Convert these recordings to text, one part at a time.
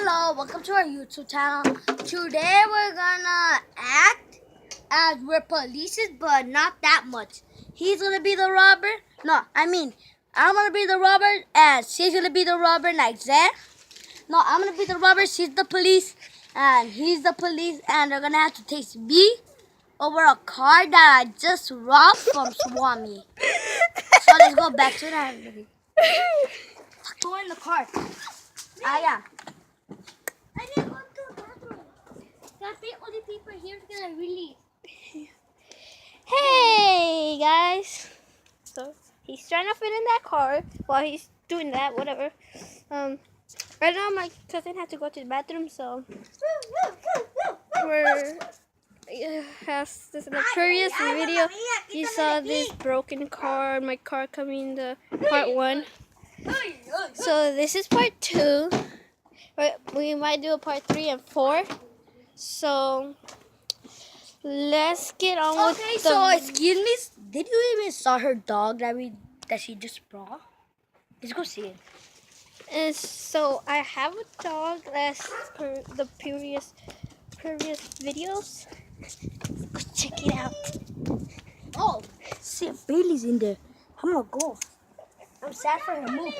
Hello, welcome to our YouTube channel. Today we're gonna act as we're police, but not that much. He's gonna be the robber. No, I'm gonna be the robber, and she's gonna be the robber like that. No, I'm gonna be the robber, she's the police, and he's the police, and they're gonna have to chase me over a car that I just robbed from Swami. So let's go back to that. Go in the car. Yeah. I didn't go to the bathroom. That big only people here is gonna release. Hey guys! So he's trying to fit in that car while he's doing that, whatever. Right now my cousin had to go to the bathroom, so we're has this in the previous video. You saw this broken car, my car coming to part 1. So this is part 2. We might do a part 3 and 4. So let's get on with the... Okay, so excuse me, did you even saw her dog that she just brought? Let's go see it. And so I have a dog as per the previous videos. Go check it out. Oh, see, Bailey's in there. I'm gonna go. I'm sad for her move.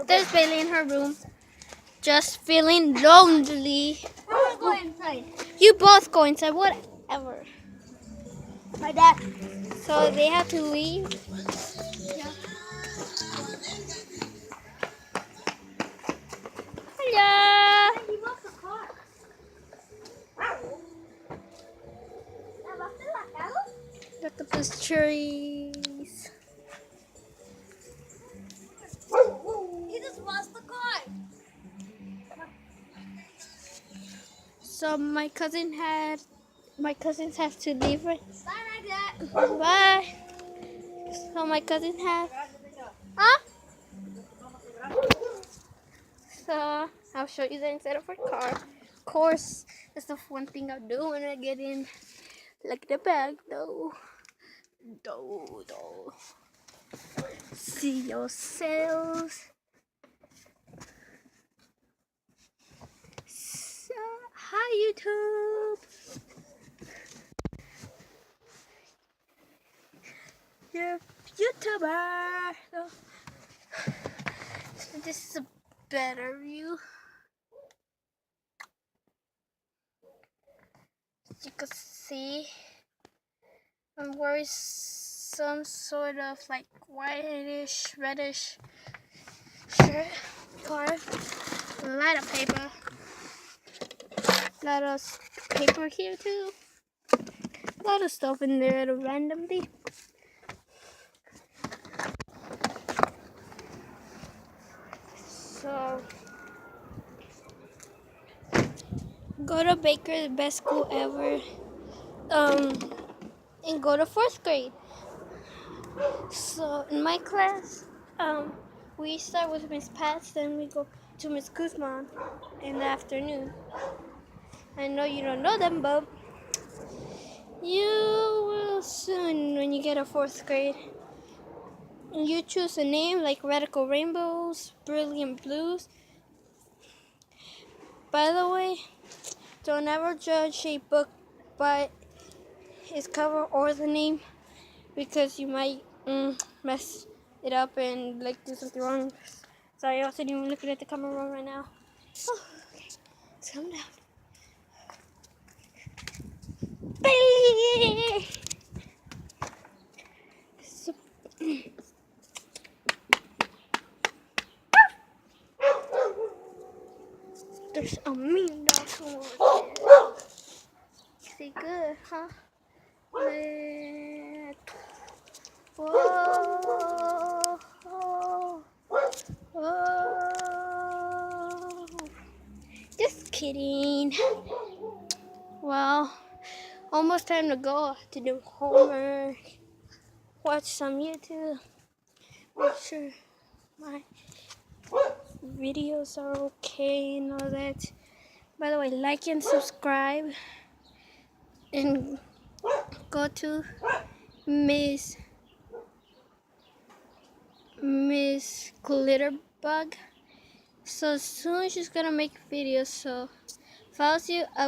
There's Bailey in her room, just feeling lonely. I'm gonna go inside. You both go inside, whatever. My dad. So they have to leave. Yeah. Hello. He lost the car. Look at those trees. He just lost the car. So my cousins have to leave. Bye, my dad. Bye. So my cousins have. Huh? So I'll show you the inside of our car. Of course, that's the one thing I'll do when I get in. Look at the bag, though. See yourselves. So, hi YouTube. You're a YouTuber. So this is a better view. As you can see, I'm wearing some sort of like whitish, reddish shirt, car, a lot of paper. A lot of paper here too. A lot of stuff in there randomly. So go to Baker, the best school ever. And go to 4th grade. So in my class, we start with Miss Pats, then we go to Miss Guzman in the afternoon. I know you don't know them, but you will soon when you get to 4th grade. You choose a name like Radical Rainbows, Brilliant Blues. By the way, don't ever judge a book by its cover or the name, because you might mess it up and like do something wrong. Sorry, I wasn't even looking at the camera wrong right now. Oh, okay, let's calm down. So, there's a mean dog over there. Say good, huh? Whoa. Whoa. Just kidding. Well, almost time to go to do homework. Watch some YouTube. Make sure my videos are okay and all that. By the way, like and subscribe. And go to Miss Glitterbug So soon she's gonna make videos. So if I was you, I